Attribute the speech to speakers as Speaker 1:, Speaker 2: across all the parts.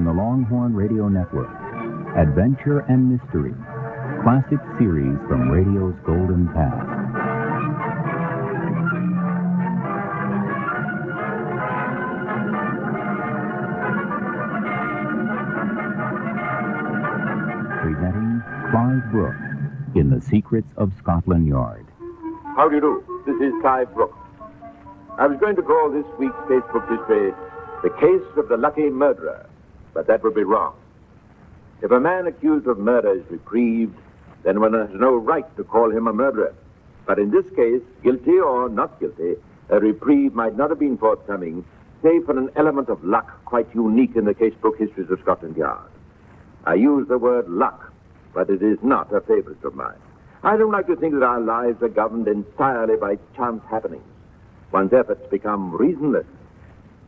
Speaker 1: the Longhorn Radio Network. Adventure and mystery. Classic series from radio's golden past. Presenting Clive Brooke in The Secrets of Scotland Yard.
Speaker 2: How do you do? This is Clive Brooke. I was going to call this week's casebook history The Case of the Lucky Murderer, but that would be wrong. If a man accused of murder is reprieved, then one has no right to call him a murderer. But in this case, guilty or not guilty, a reprieve might not have been forthcoming, save for an element of luck quite unique in the casebook histories of Scotland Yard. I use the word luck, but it is not a favorite of mine. I don't like to think that our lives are governed entirely by chance happenings. One's efforts become reasonless.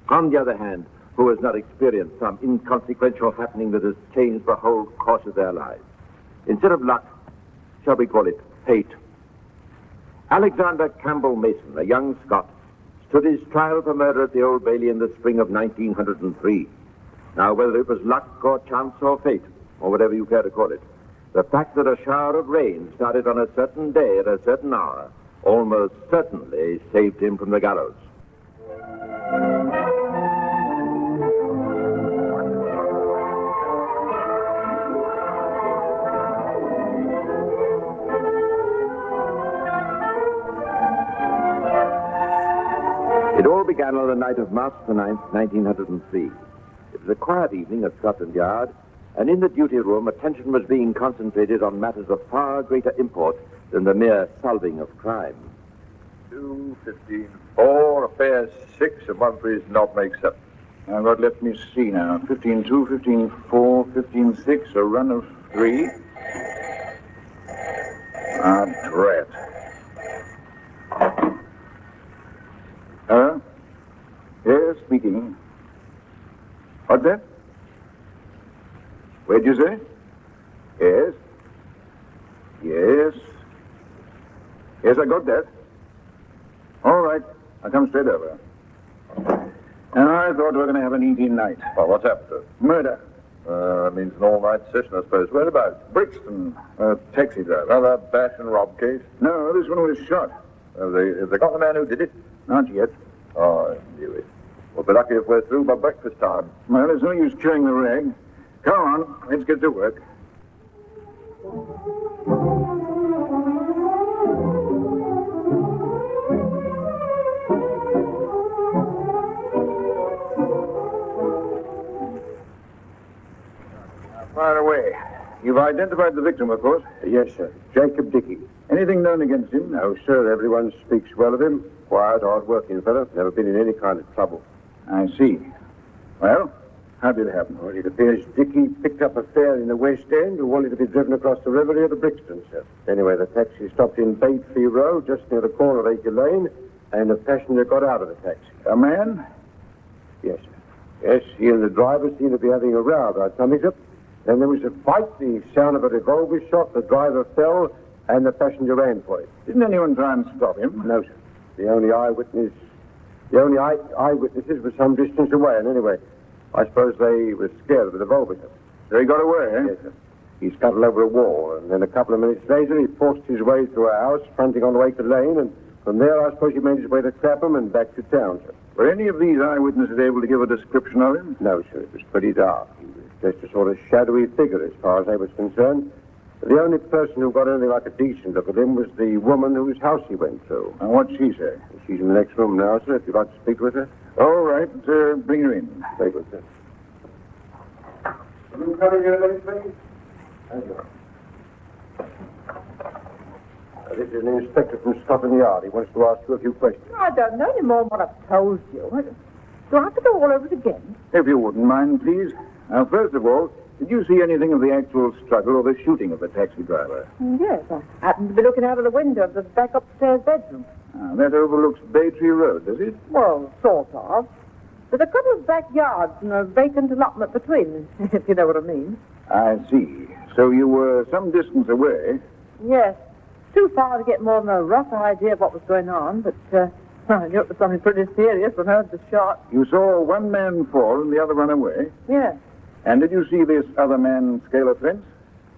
Speaker 2: On the other hand, who has not experienced some inconsequential happening that has changed the whole course of their lives? Instead of luck, shall we call it fate? Alexander Campbell Mason, a young Scot, stood his trial for murder at the Old Bailey in the spring of 1903. Now, whether it was luck or chance or fate, or whatever you care to call it, the fact that a shower of rain started on a certain day at a certain hour almost certainly saved him from the gallows. It all began on the night of March the 9th, 1903. It was a quiet evening at Scotland Yard, and in the duty room, attention was being concentrated on matters of far greater import than the mere solving of crime.
Speaker 3: 2, 15, 4, affairs 6, and 1 3 not make 7. Now, God, let me see now. 15, 2, 15, 4, 15, 6, a run of 3. Ah, drat. Yes, speaking. What's that? Where'd you say? Yes. Yes. Yes, I got that. All right. I'll come straight over. And I thought we were going to have an eating night.
Speaker 4: Well, what's after?
Speaker 3: Murder.
Speaker 4: That means an all-night session, I suppose. Whereabouts?
Speaker 3: Brixton. Taxi driver.
Speaker 4: Another bash and rob case?
Speaker 3: No, this one was shot.
Speaker 4: Have they got the man who did it?
Speaker 3: Not yet.
Speaker 4: Oh, I knew it. We'll be lucky if we're through by breakfast time.
Speaker 3: Well, there's no use chewing the rag. Come on, let's get to work. Fire away. You've identified the victim, of course?
Speaker 5: Yes, sir. Jacob Dickey.
Speaker 3: Anything known against him?
Speaker 5: No, sir. Everyone speaks well of him. Quiet, hard-working fellow. Never been in any kind of trouble.
Speaker 3: I see. Well, how did it happen?
Speaker 5: Well, it appears Dickey picked up a fare in the West End who wanted to be driven across the river near the Brixton, sir. Anyway, the taxi stopped in Batefree Road, just near the corner of Acre Lane, and the passenger got out of the taxi.
Speaker 3: A man?
Speaker 5: Yes, sir. Yes, he and the driver seemed to be having a row about something, sir. Then there was a fight, the sound of a revolver shot, the driver fell, and the passenger ran for it.
Speaker 3: Didn't anyone try and stop him?
Speaker 5: No, sir. The only eyewitnesses were some distance away, and anyway, I suppose they were scared of the revolver, sir.
Speaker 3: So he got away, eh?
Speaker 5: Yes, sir. He scuttled over a wall, and then a couple of minutes later, he forced his way through a house fronting on Acre Lane, and from there, I suppose he made his way to Clapham and back to town, sir.
Speaker 3: Were any of these eyewitnesses able to give a description of him?
Speaker 5: No, sir. It was pretty dark. He was just a sort of shadowy figure as far as I was concerned. The only person who got anything like a decent look at him was the woman whose house he went to.
Speaker 3: And what'd she say?
Speaker 5: She's in the next room now, sir, if you'd like to speak with her.
Speaker 3: All right, bring her in.
Speaker 5: Very good, sir. Will you come in here a minute, please? Thank you. This is an inspector from Scotland Yard. He wants to ask you a few questions.
Speaker 6: I don't know any more than what I've told you. Do I have to go all over it again?
Speaker 3: If you wouldn't mind, please. Now, first of all, did you see anything of the actual struggle or the shooting of the taxi driver?
Speaker 6: Yes, I happened to be looking out of the window of the back upstairs bedroom.
Speaker 3: That overlooks Baytree Road, does it?
Speaker 6: Well, sort of. There's a couple of backyards and a vacant allotment between, if you know what I mean.
Speaker 3: I see. So you were some distance away.
Speaker 6: Yes. Too far to get more than a rough idea of what was going on, but I knew it was something pretty serious when I heard the shot.
Speaker 3: You saw one man fall and the other run away?
Speaker 6: Yes.
Speaker 3: And did you see this other man scale a fence?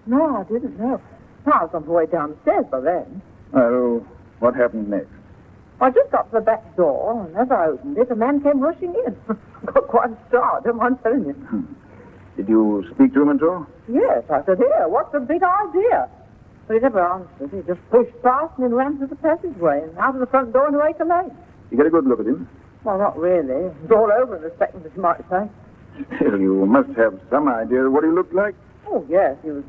Speaker 6: No, I didn't know. I was on the way downstairs by then.
Speaker 3: Well, what happened next?
Speaker 6: I just got to the back door, and as I opened it, a man came rushing in. Got quite startled, don't mind telling you.
Speaker 3: Did you speak to him at all?
Speaker 6: Yes, I said, here, what's the big idea? But he never answered. He just pushed past and then ran through the passageway and out of the front door into Acre Lane.
Speaker 3: You get a good look at him?
Speaker 6: Well, not really. It was all over in a second, as you might say.
Speaker 3: Still, you must have some idea of what he looked like.
Speaker 6: Oh, yes, he was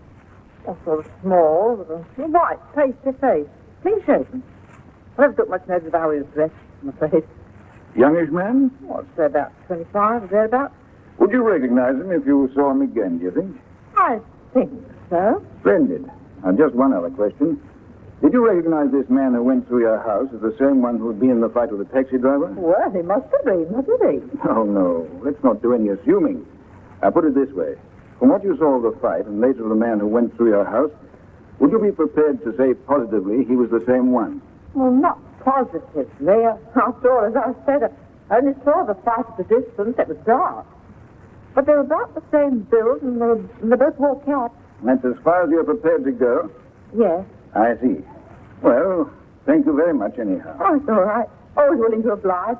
Speaker 6: sort of small, with a white, pasty face, clean-shaven. I never took much notice of how he was dressed, I'm afraid.
Speaker 3: Youngish man?
Speaker 6: Well, I'd say about 25, or thereabouts.
Speaker 3: Would you recognize him if you saw him again, do you think?
Speaker 6: I think so.
Speaker 3: Splendid. Now, just one other question. Did you recognize this man who went through your house as the same one who had been in the fight with the taxi driver?
Speaker 6: Well, he must have been, mustn't he?
Speaker 3: Oh, no. Let's not do any assuming. I'll put it this way. From what you saw of the fight and later of the man who went through your house, would you be prepared to say positively he was the same one?
Speaker 6: Well, not positively. After all, as I said, I only saw the fight at a distance. It was dark. But they were about the same build, and they both wore caps.
Speaker 3: That's as far as you're prepared to go?
Speaker 6: Yes.
Speaker 3: I see. Well, thank you very much, anyhow.
Speaker 6: Oh, it's all right. Always willing to oblige.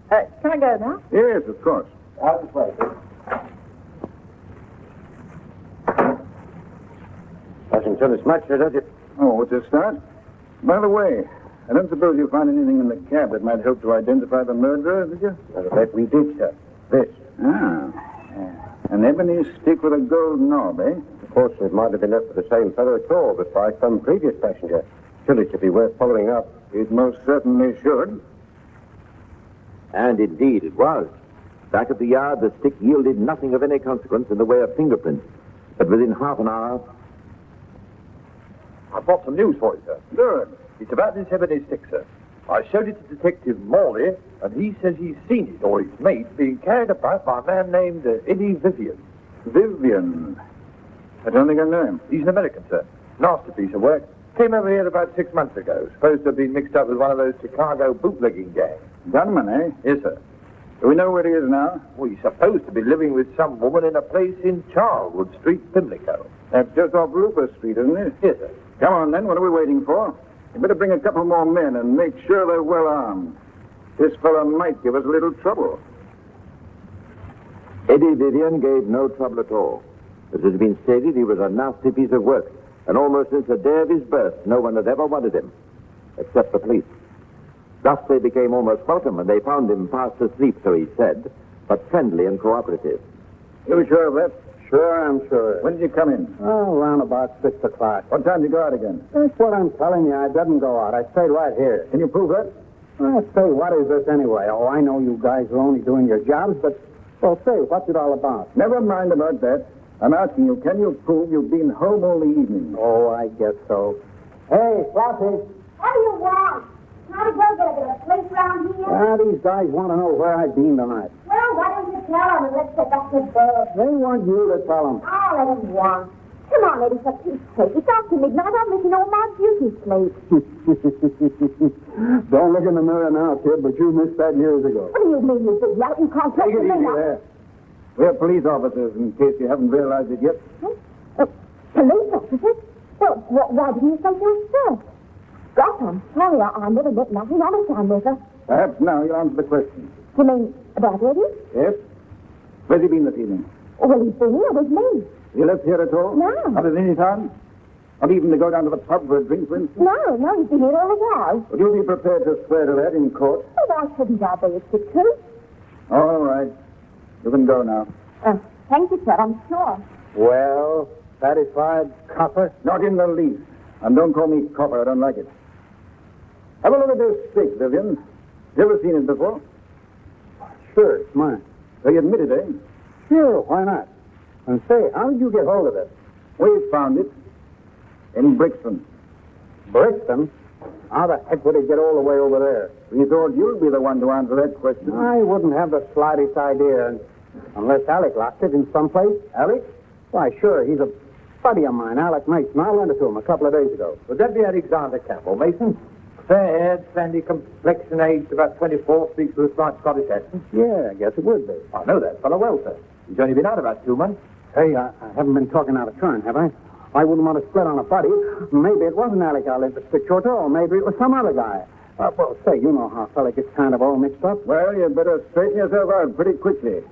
Speaker 6: Can I go now?
Speaker 3: Yes, of course.
Speaker 5: Out this way, please. Doesn't tell us much, does it?
Speaker 3: Oh, it's a start. By the way, I don't suppose you found anything in the cab that might help to identify the murderer, did you?
Speaker 5: That we did, sir. This.
Speaker 3: Ah. An ebony stick with a gold knob, eh?
Speaker 5: Of course, it might have been left for the same fellow at all, but by some previous passenger. Still, it should be worth following up.
Speaker 3: It most certainly should.
Speaker 2: And indeed it was. Back at the yard, the stick yielded nothing of any consequence in the way of fingerprints. But within half an hour...
Speaker 4: I've got some news for you, sir.
Speaker 3: Good.
Speaker 4: It's about this ebony stick, sir. I showed it to Detective Morley, and he says he's seen it, or its mate, being carried about by a man named Eddie Vivian.
Speaker 3: Vivian. I don't think I know him.
Speaker 4: He's an American, sir. Nasty piece of work. Came over here about 6 months ago. Supposed to have been mixed up with one of those Chicago bootlegging gangs.
Speaker 3: Gunman, eh?
Speaker 4: Yes, sir.
Speaker 3: Do we know where he is now?
Speaker 4: Well, he's supposed to be living with some woman in a place in Charlwood Street, Pimlico.
Speaker 3: That's just off Rupert Street, isn't it?
Speaker 4: Yes, sir.
Speaker 3: Come on, then. What are we waiting for? You better bring a couple more men and make sure they're well armed. This fellow might give us a little trouble.
Speaker 2: Eddie Vivian gave no trouble at all. As has been stated, he was a nasty piece of work, and almost since the day of his birth, no one had ever wanted him, except the police. Thus they became almost welcome when they found him fast asleep, so he said, but friendly and cooperative.
Speaker 3: You sure of that?
Speaker 5: Sure, I'm sure.
Speaker 3: When did you come in?
Speaker 5: Oh, around about 6 o'clock.
Speaker 3: What time did you go out again?
Speaker 5: That's what I'm telling you. I didn't go out. I stayed right here.
Speaker 3: Can you prove that?
Speaker 5: Well, say, what is this anyway? Oh, I know you guys are only doing your jobs, but, well, say, what's it all about?
Speaker 3: Never mind about that. I'm asking you, can you prove you've been home all the evening?
Speaker 5: Oh, I guess so. Hey, Floppy.
Speaker 7: What do you want? How to go get a place around here?
Speaker 5: These guys want to know where I've been tonight.
Speaker 7: Well, why don't you tell them and let's get back to bed?
Speaker 5: They want you to tell them.
Speaker 7: I'll let them want. Come on, Eddie, for Pete's sake. It's after midnight. I'm missing all my beauty sleep.
Speaker 5: Don't look in the mirror now, kid, but you missed that years ago.
Speaker 7: What do you mean, you big lout? You can't
Speaker 3: Take it
Speaker 7: me
Speaker 3: easy
Speaker 7: now.
Speaker 3: there. We're police officers, in case you haven't realized it yet.
Speaker 7: Police officers? Well, why didn't you say so first? Gosh, I'm sorry. I never met nothing honest on with her.
Speaker 3: Perhaps now you'll answer the question.
Speaker 7: You mean about Eddie?
Speaker 3: Yes? Where's he been this evening?
Speaker 7: Well, he's been here with me.
Speaker 3: You left here at all?
Speaker 7: No.
Speaker 3: Not at any time? Not even to go down to the pub for a drink, for instance?
Speaker 7: No, he's been here all the while.
Speaker 3: Would you be prepared to swear to that in court?
Speaker 7: Well, why shouldn't I be? It's the truth.
Speaker 3: All right. You can go now.
Speaker 7: Thank you, sir, I'm sure.
Speaker 5: Well, satisfied, copper?
Speaker 3: Not in the least. And don't call me copper. I don't like it. Have a look at this stick, Vivian. You ever seen it before?
Speaker 5: Sure, it's mine.
Speaker 3: So you admit it, eh?
Speaker 5: Sure, why not? And say, how did you get hold of it?
Speaker 3: We found it in Brixton.
Speaker 5: Brixton? How the heck would it get all the way over there?
Speaker 3: We thought you'd be the one to answer that question.
Speaker 5: I wouldn't have the slightest idea, unless Alec locked it in someplace.
Speaker 3: Alec?
Speaker 5: Why, sure, he's a buddy of mine, Alec Mason. I lent it to him a couple of days ago.
Speaker 4: Would that be Alexander Campbell, Mason? Fair-haired, sandy complexion, aged about 24, speaks with a slight Scottish accent.
Speaker 5: Yeah, I guess it would be.
Speaker 4: I know that fellow well, sir. He's only been out about 2 months.
Speaker 5: Hey, I haven't been talking out of turn, have I? I wouldn't want to split on a buddy. Maybe it wasn't Alec I lent the stick to, or maybe it was some other guy. Well, say, you know how a fella gets kind of all mixed up.
Speaker 3: Well, you'd better straighten yourself out pretty quickly.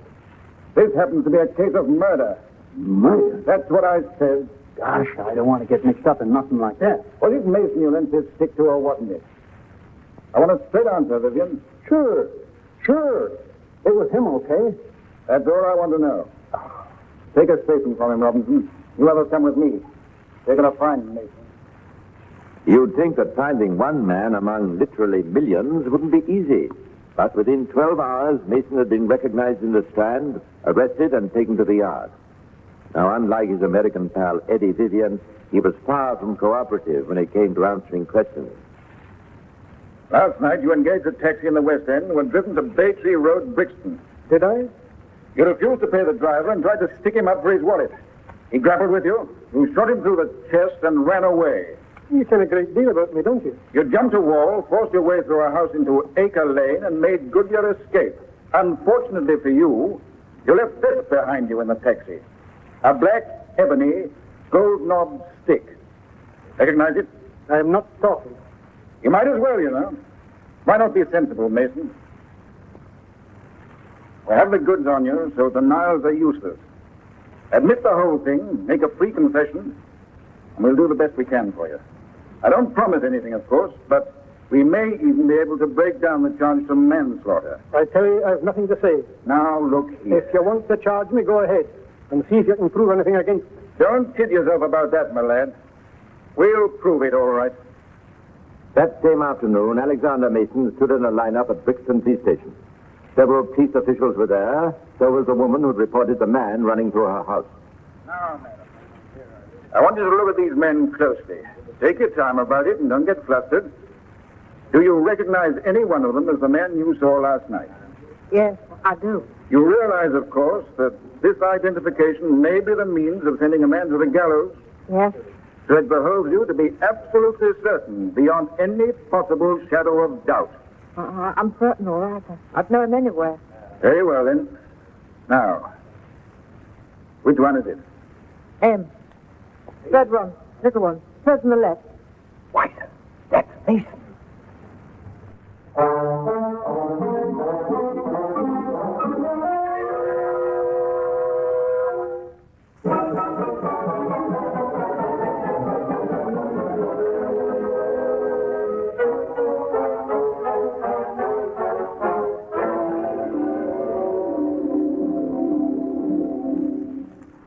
Speaker 3: This happens to be a case of murder.
Speaker 5: Murder?
Speaker 3: That's what I said.
Speaker 5: Gosh, I don't want to get mixed up in nothing like that.
Speaker 3: Was it Mason you lent this stick to, or wasn't it? I want a straight answer, Vivian.
Speaker 5: Sure. It was him, okay?
Speaker 3: That's all I want to know. Take a statement from him, Robinson. You others come with me. They're going to find Mason.
Speaker 2: You'd think that finding one man among literally millions wouldn't be easy. But within 12 hours, Mason had been recognized in the Strand, arrested, and taken to the yard. Now, unlike his American pal, Eddie Vivian, he was far from cooperative when it came to answering questions.
Speaker 3: Last night, you engaged a taxi in the West End and were driven to Bay Tree Road, Brixton.
Speaker 5: Did I?
Speaker 3: You refused to pay the driver and tried to stick him up for his wallet. He grappled with you. You shot him through the chest and ran away.
Speaker 5: You tell a great deal about me, don't you?
Speaker 3: You jumped a wall, forced your way through a house into Acre Lane, and made good your escape. Unfortunately for you, you left this behind you in the taxi. A black ebony gold-knobbed stick. Recognize it?
Speaker 5: I am not talking.
Speaker 3: You might as well, you know. Why not be sensible, Mason? We have the goods on you, so denials are useless. Admit the whole thing, make a free confession, and we'll do the best we can for you. I don't promise anything, of course, but we may even be able to break down the charge to manslaughter.
Speaker 5: I tell you, I have nothing to say.
Speaker 3: Now, look here.
Speaker 5: If you want to charge me, go ahead. And see if you can prove anything against me.
Speaker 3: Don't kid yourself about that, my lad. We'll prove it, all right.
Speaker 2: That same afternoon, Alexander Mason stood in a lineup at Brixton Police Station. Several police officials were there. So was the woman who'd reported the man running through her house.
Speaker 3: Now, madam, I want you to look at these men closely. Take your time about it and don't get flustered. Do you recognize any one of them as the man you saw last night?
Speaker 6: Yes, I do.
Speaker 3: You realize, of course, that this identification may be the means of sending a man to the gallows?
Speaker 6: Yes.
Speaker 3: So it behoves you to be absolutely certain, beyond any possible shadow of doubt.
Speaker 6: I'm certain, all right. I'd know him anywhere.
Speaker 3: Very well, then. Now, which one is it?
Speaker 6: M. Red one, little one, first on the left.
Speaker 3: Why, that's Mason.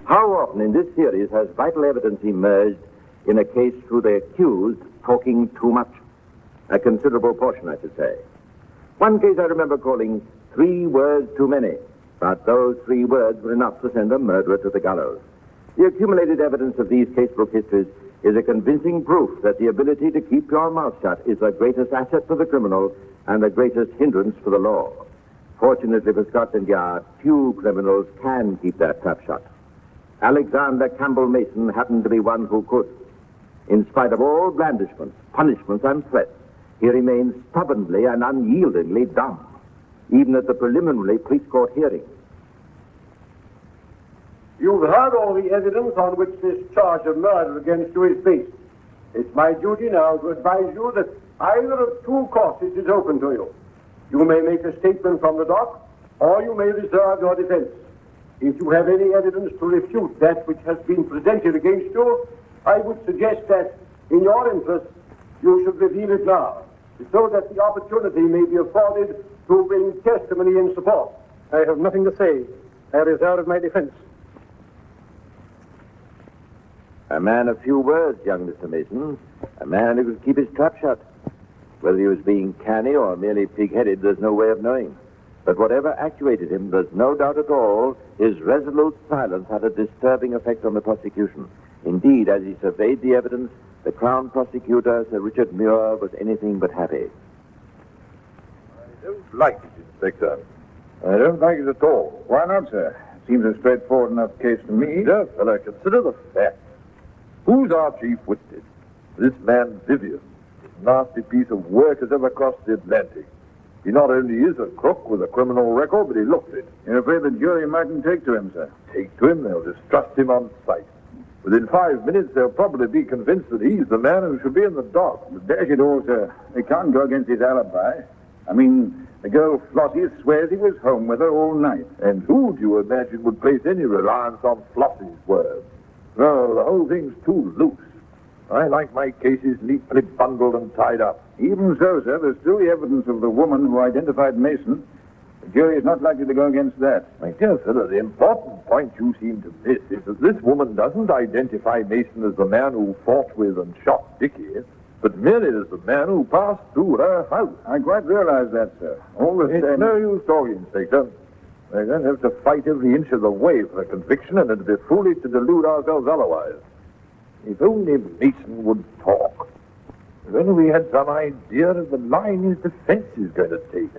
Speaker 2: How often in this series has vital evidence emerged in a case through the accused talking too much? A considerable portion, I should say. One case I remember calling 3 words too many, but those 3 words were enough to send a murderer to the gallows. The accumulated evidence of these casebook histories is a convincing proof that the ability to keep your mouth shut is the greatest asset for the criminal and the greatest hindrance for the law. Fortunately for Scotland Yard, few criminals can keep that trap shut. Alexander Campbell Mason happened to be one who could. In spite of all blandishments, punishments, and threats, he remained stubbornly and unyieldingly dumb, even at the preliminary police court hearing.
Speaker 5: You've heard all the evidence on which this charge of murder against you is based. It's my duty now to advise you that either of 2 courses is open to you. You may make a statement from the dock, or you may reserve your defense. If you have any evidence to refute that which has been presented against you, I would suggest that, in your interest, you should reveal it now, so that the opportunity may be afforded to bring testimony in support. I have nothing to say. I reserve my defense.
Speaker 2: A man of few words, young Mr. Mason. A man who could keep his trap shut. Whether he was being canny or merely pig-headed, there's no way of knowing. But whatever actuated him, there's no doubt at all, his resolute silence had a disturbing effect on the prosecution. Indeed, as he surveyed the evidence, the Crown Prosecutor, Sir Richard Muir, was anything but happy.
Speaker 4: I don't like it, Inspector.
Speaker 3: I don't like it at all. Why not, sir? Seems a straightforward enough case to me.
Speaker 4: Yes, well, consider the facts. Who's our chief witness? This man, Vivian. This nasty piece of work has ever crossed the Atlantic. He not only is a crook with a criminal record, but he looks it.
Speaker 3: You're afraid the jury mightn't take to him, sir?
Speaker 4: Take to him, they'll distrust him on sight. Within 5 minutes, they'll probably be convinced that he's the man who should be in the dock.
Speaker 3: But dash it all, sir. They can't go against his alibi. I mean, the girl Flossie swears he was home with her all night.
Speaker 4: And who do you imagine would place any reliance on Flossie's word? No, the whole thing's too loose. I like my cases neatly bundled and tied up.
Speaker 3: Even so, sir, there's still the evidence of the woman who identified Mason. The jury is not likely to go against that.
Speaker 4: My dear fellow, the important point you seem to miss is that this woman doesn't identify Mason as the man who fought with and shot Dickie, but merely as the man who passed through her house.
Speaker 3: I quite realize that, sir. All the
Speaker 4: It's
Speaker 3: same...
Speaker 4: no use talking, Inspector. We're going to have to fight every inch of the way for a conviction, and it'd be foolish to delude ourselves otherwise. If only Mason would talk. If only we had some idea of the line his defense is going to take.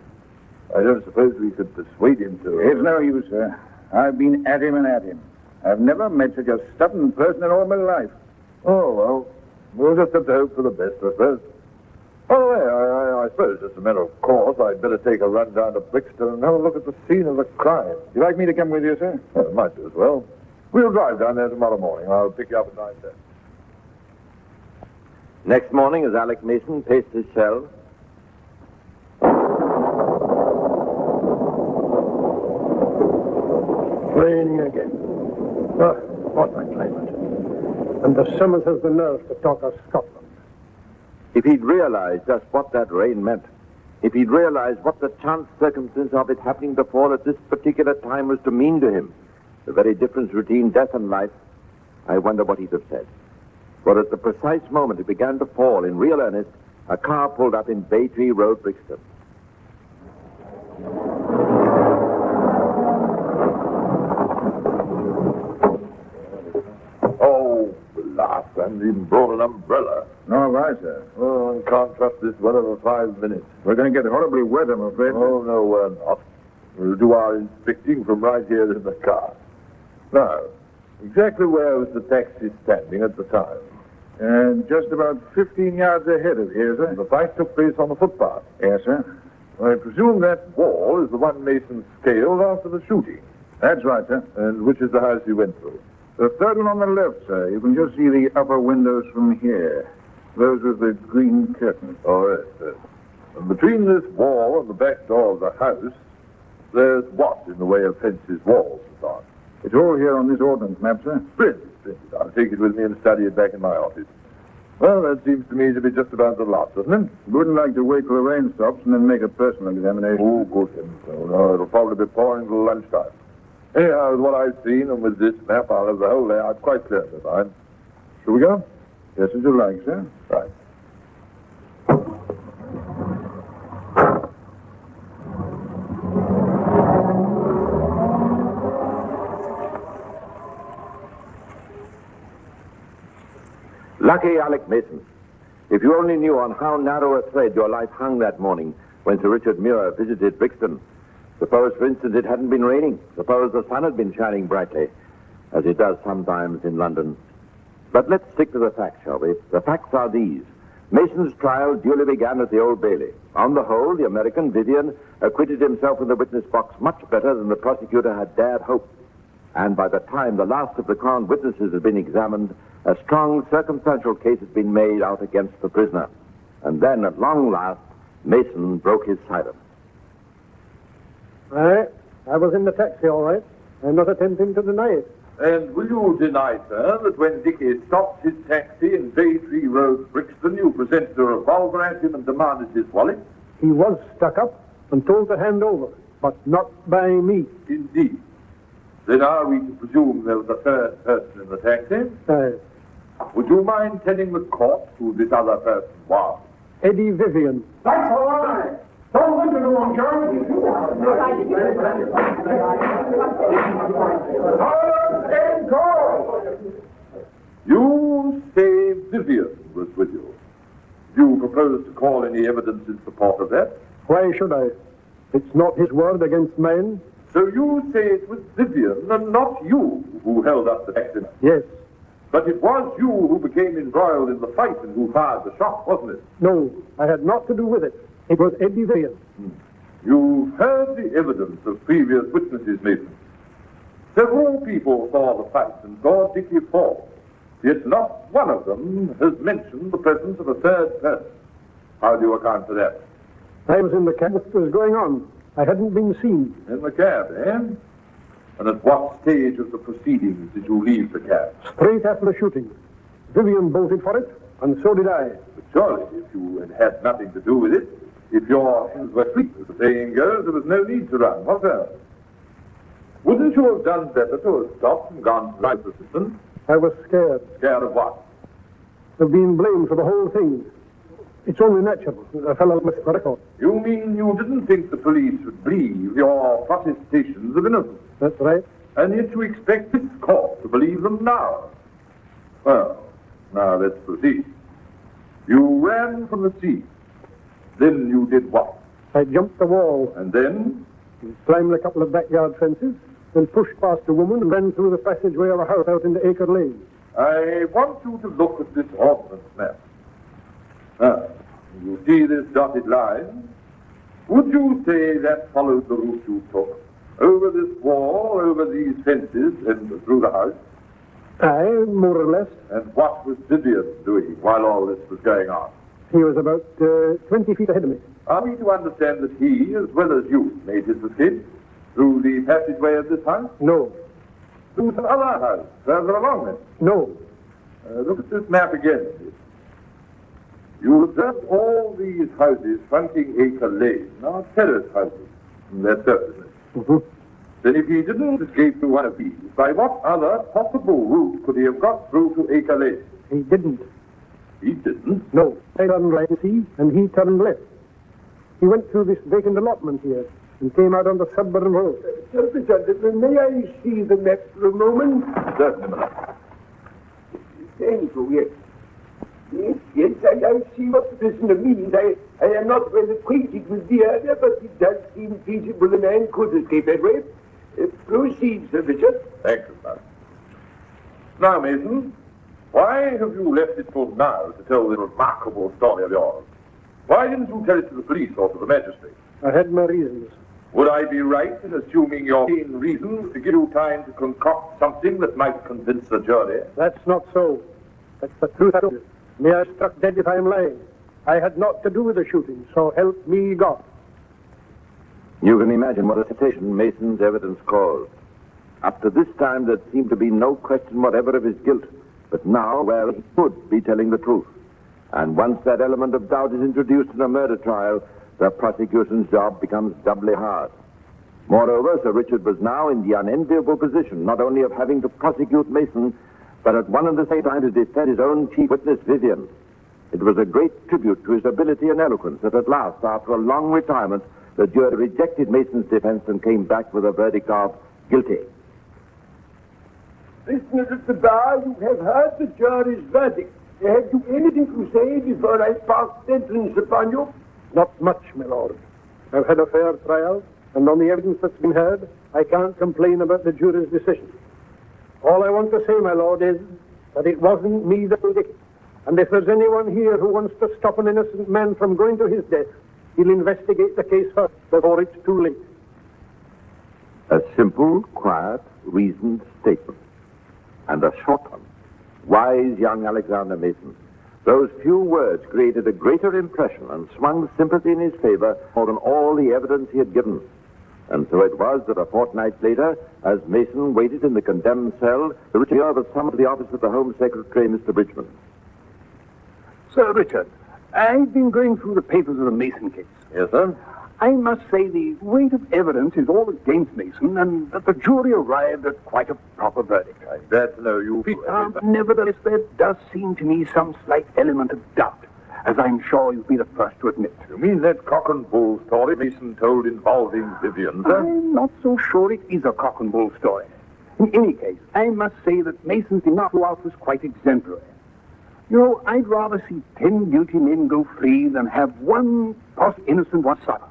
Speaker 4: I don't suppose we could persuade him to...
Speaker 3: It's no use, sir. I've been at him and at him. I've never met such a stubborn person in all my life.
Speaker 4: Oh, well, we'll just have to hope for the best, I suppose. Oh, I suppose, as a matter of course, I'd better take a run down to Brixton and have a look at the scene of the crime.
Speaker 3: You'd like me to come with you, sir?
Speaker 4: Well, might as well. We'll drive down there tomorrow morning. I'll pick you up at 9:10.
Speaker 2: Next morning, as Alec Mason paced his cell,
Speaker 5: Raining again. Oh, what a climate. And the Summers has the nerve to talk of Scotland.
Speaker 2: if he'd realized just what that rain meant, if he'd realized what the chance circumstance of it happening to fall at this particular time was to mean to him, the very difference between death and life, I wonder what he'd have said. For at the precise moment it began to fall in real earnest, a car pulled up in Bay Tree Road, Brixton.
Speaker 4: Oh, blast, I haven't even brought an umbrella.
Speaker 3: Nor have I, sir.
Speaker 4: Oh, I can't trust this weather for 5 minutes.
Speaker 3: We're going to get horribly wet, I'm afraid.
Speaker 4: Oh, no, we're not. We'll do our inspecting from right here in the car. Now, exactly where was the taxi standing at the time?
Speaker 3: Just about 15 yards ahead of here, sir.
Speaker 4: The fight took place on the footpath.
Speaker 3: Yes, sir.
Speaker 4: I presume that wall is the one Mason scaled after the shooting.
Speaker 3: That's right, sir.
Speaker 4: And which is the house he went through?
Speaker 3: The third one on the left, sir. You can just see the upper windows from here. Those with the green curtains.
Speaker 4: Oh, yes, yes. And between this wall and the back door of the house, there's what in the way of fences, walls, and so on?
Speaker 3: It's all here on this ordnance map, sir.
Speaker 4: Splendid, splendid. I'll take it with me and study it back in my office. Well, that seems to me to be just about the lot, doesn't it?
Speaker 3: Wouldn't like to wait till the rain stops and then make a personal examination.
Speaker 4: Oh, good heavens, no. No, it'll probably be pouring till lunchtime. Anyhow, with what I've seen and with this map, I'll have the whole layout quite clear in my mind. Shall we go?
Speaker 3: Yes, as you like, sir.
Speaker 4: Right.
Speaker 2: Lucky Alec Mason. If you only knew on how narrow a thread your life hung that morning when Sir Richard Muir visited Brixton. Suppose, for instance, it hadn't been raining. Suppose the sun had been shining brightly, as it does sometimes in London. But let's stick to the facts, shall we? The facts are these. Mason's trial duly began at the Old Bailey. On the whole, the American, Vivian, acquitted himself in the witness box much better than the prosecutor had dared hope. And by the time the last of the Crown witnesses had been examined, a strong circumstantial case had been made out against the prisoner. And then, at long last, Mason broke his silence.
Speaker 5: Aye, I was in the taxi, all right. I'm not attempting to deny it.
Speaker 4: And will you deny, sir, that when Dickie stopped his taxi in Bay Tree Road, Brixton, you presented a revolver at him and demanded his wallet?
Speaker 5: He was stuck up and told to hand over, but not by me.
Speaker 4: Indeed. Then are we to presume there was a third person in the taxi?
Speaker 5: Aye.
Speaker 4: Would you mind telling the court who this other person was?
Speaker 5: Eddie Vivian.
Speaker 8: That's all right. Don't look at the wrong George. And go.
Speaker 4: You say Vivian was with you. Do you propose to call any evidence in support of that?
Speaker 5: Why should I? It's not his word against mine.
Speaker 4: So you say it was Vivian and not you who held up the taxi?
Speaker 5: Yes.
Speaker 4: But it was you who became embroiled in the fight and who fired the shot, wasn't it?
Speaker 5: No, I had naught to do with it. It was Eddie Vivian.
Speaker 4: You've heard the evidence of previous witnesses, Mason. Several people saw the fight and saw Dickie fall, yet not one of them has mentioned the presence of a third person. How do you account for that?
Speaker 5: I was in the cab. What was going on? I hadn't been seen.
Speaker 4: In the cab, eh? And at what stage of the proceedings did you leave the cab?
Speaker 5: Straight after the shooting. Vivian bolted for it, and so did I.
Speaker 4: But surely, if you had nothing to do with it, if your hands were free, as the saying goes, there was no need to run, was there? Wouldn't you have done better to have stopped and gone to right assistance?
Speaker 5: I was scared.
Speaker 4: Scared of what?
Speaker 5: Of being blamed for the whole thing. It's only natural. A fellow must record.
Speaker 4: You mean you didn't think the police would believe your protestations of innocence?
Speaker 5: That's right.
Speaker 4: And yet you expect this court to believe them now? Well, now let's proceed. You ran from the scene. Then you did what?
Speaker 5: I jumped the wall,
Speaker 4: And then?
Speaker 5: climbed a couple of backyard fences, then pushed past a woman and ran through the passageway of a house out into Acre Lane.
Speaker 4: I want you to look at this ordnance map. Ah, you see this dotted line? Would you say that followed the route you took? Over this wall, over these fences, and through the house?
Speaker 5: Aye, more or less.
Speaker 4: And what was Vivian doing while all this was going on?
Speaker 5: He was about 20 feet ahead of me.
Speaker 4: Are we to understand that he, as well as you, made his escape through the passageway of this house?
Speaker 5: No.
Speaker 4: Through some other house, further along it?
Speaker 5: No.
Speaker 4: Look at this map again. You observe all these houses fronting Acre Lane are terrace houses. That's so, isn't it?
Speaker 5: Mm-hmm.
Speaker 4: Then if he didn't escape through one of these, by what other possible route could he have got through to Acre Lane?
Speaker 5: He didn't.
Speaker 4: He didn't.
Speaker 5: No. I turned right, see, and he turned left. He went through this vacant allotment here and came out on the Sudbury Road.
Speaker 8: May I see the map for a moment?
Speaker 4: Certainly, my lord.
Speaker 8: Thank you, yes. Yes, I see what the prisoner means. I am not well acquainted with the area, but it does seem feasible a man could escape that way. Proceed, Sir Richard.
Speaker 4: Thank you, sir. Now, Mason, why have you left it till now to tell this remarkable story of yours? Why didn't you tell it to the police or to the magistrate?
Speaker 5: I had my reasons.
Speaker 4: Would I be right in assuming your main reasons to give you time to concoct something that might convince the jury?
Speaker 5: That's not so. That's the truth. May I struck dead if I am lying. I had naught to do with the shooting, so help me God.
Speaker 2: You can imagine what a sensation Mason's evidence caused. Up to this time, there seemed to be no question whatever of his guilt. But now, well, he could be telling the truth. And once that element of doubt is introduced in a murder trial, the prosecution's job becomes doubly hard. Moreover, Sir Richard was now in the unenviable position not only of having to prosecute Mason, but at one and the same time to defend his own chief witness, Vivian. It was a great tribute to his ability and eloquence that at last, after a long retirement, the jury rejected Mason's defense and came back with a verdict of guilty.
Speaker 8: Listeners at the bar, you have heard the jury's verdict. Have you anything to say before I pass sentence upon you?
Speaker 5: Not much, my lord. I've had a fair trial, and on the evidence that's been heard, I can't complain about the jury's decision. All I want to say, my lord, is that it wasn't me that did it. And if there's anyone here who wants to stop an innocent man from going to his death, he'll investigate the case first before it's too late.
Speaker 2: A simple, quiet, reasoned statement. And a short one. Wise young Alexander Mason. Those few words created a greater impression and swung sympathy in his favor more than all the evidence he had given. And so it was that a fortnight later, as Mason waited in the condemned cell, Sir Richard was summoned to the office of the Home Secretary, Mr. Bridgman.
Speaker 9: Sir Richard, I've been going through the papers of the Mason case.
Speaker 4: Yes, sir?
Speaker 9: I must say the weight of evidence is all against Mason, and that the jury arrived at quite a proper verdict.
Speaker 4: I'm glad to know you feel that.
Speaker 9: Nevertheless, there does seem to me some slight element of doubt, as I'm sure you'll be the first to admit.
Speaker 4: You mean that cock and bull story Mason told involving Vivian, sir?
Speaker 9: I'm not so sure it is a cock and bull story. In any case, I must say that Mason's denial was quite exemplary. You know, I'd rather see 10 guilty men go free than have one innocent one suffer.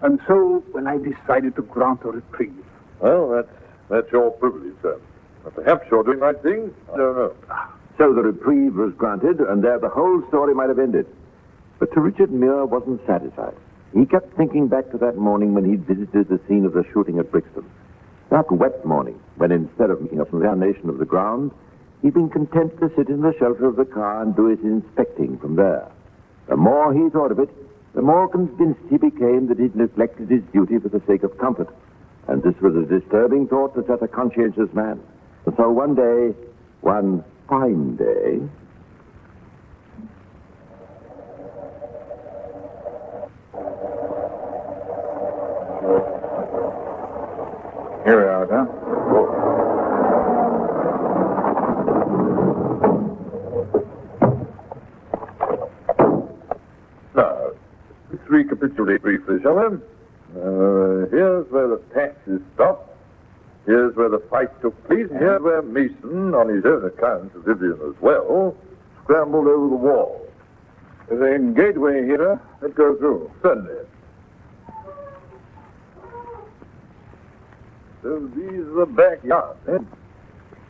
Speaker 9: And so, when I decided to grant a reprieve.
Speaker 4: Well, that's your privilege, sir. But perhaps you're doing right things. I don't know.
Speaker 2: So the reprieve was granted, and there the whole story might have ended. But Sir Richard Muir wasn't satisfied. He kept thinking back to that morning when he'd visited the scene of the shooting at Brixton. That wet morning, when instead of making a examination of the ground, he'd been content to sit in the shelter of the car and do his inspecting from there. The more he thought of it, the more convinced he became that he'd neglected his duty for the sake of comfort. And this was a disturbing thought to such a conscientious man. And so one day, one fine day...
Speaker 3: Here we are, huh? Now, let's recapitulate briefly, shall we? Here's where the taxis stopped. Here's where the fight took place. And here's where Mason, on his own account, Vivian as well, scrambled over the wall. There's a gateway here. Let's go through. Certainly. So these are the backyards, eh?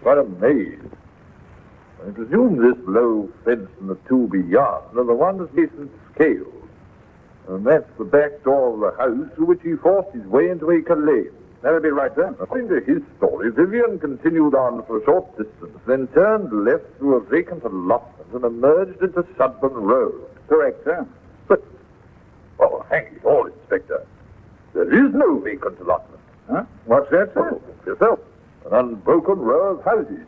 Speaker 3: What a maze. I presume this low fence and the two beyond are the ones Mason scaled. And that's the back door of the house through which he forced his way into Acre Lane. That'll be right, sir. According to his story, Vivian continued on for a short distance, then turned left through a vacant allotment and emerged into Sudburn Road. Correct, sir. But, oh, hang it all, Inspector. There is no vacant allotment. Huh? What's that, sir? Oh, yourself. An unbroken row of houses.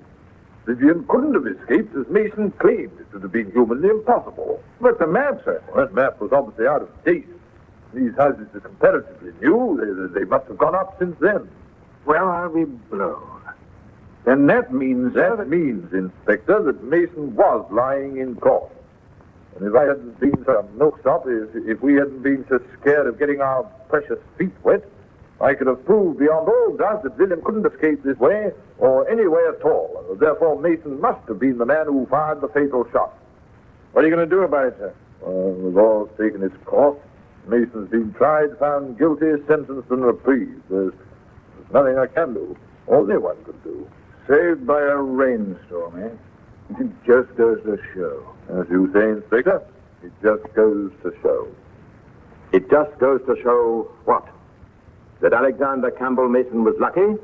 Speaker 3: Vivian couldn't have escaped, as Mason claimed. It would have been humanly impossible. But the map, sir? Well, that map was obviously out of date. These houses are comparatively new. They must have gone up since then. Well, I'll be blown. Then that means... That means, Inspector, that Mason was lying in court. And if I hadn't been to a milk-stop, if we hadn't been so scared of getting our precious feet wet, I could have proved beyond all doubt that William couldn't escape this way, or any way at all. And therefore, Mason must have been the man who fired the fatal shot. What are you going to do about it, sir? The law's taken its course. Mason's been tried, found guilty, sentenced, and reprieved. There's nothing I can do. Only one can do. Saved by a rainstorm, eh? It just goes to show. As you say, Inspector, it just goes to show.
Speaker 2: It just goes to show what? That Alexander Campbell Mason was lucky?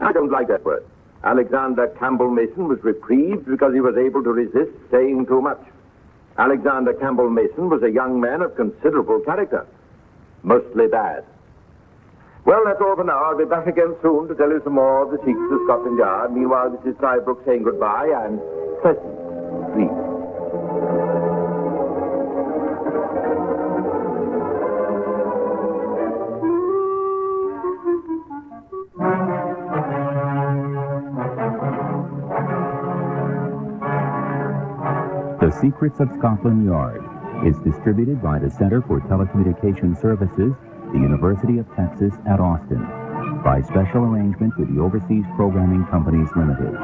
Speaker 2: I don't like that word. Alexander Campbell Mason was reprieved because he was able to resist saying too much. Alexander Campbell Mason was a young man of considerable character. Mostly bad. Well, that's all for now. I'll be back again soon to tell you some more of the secrets of Scotland Yard. Meanwhile, this is Cy Brooks saying goodbye and pleasant sleep.
Speaker 1: The Secrets of Scotland Yard is distributed by the Center for Telecommunication Services, the University of Texas at Austin, by special arrangement with the Overseas Programming Companies Limited.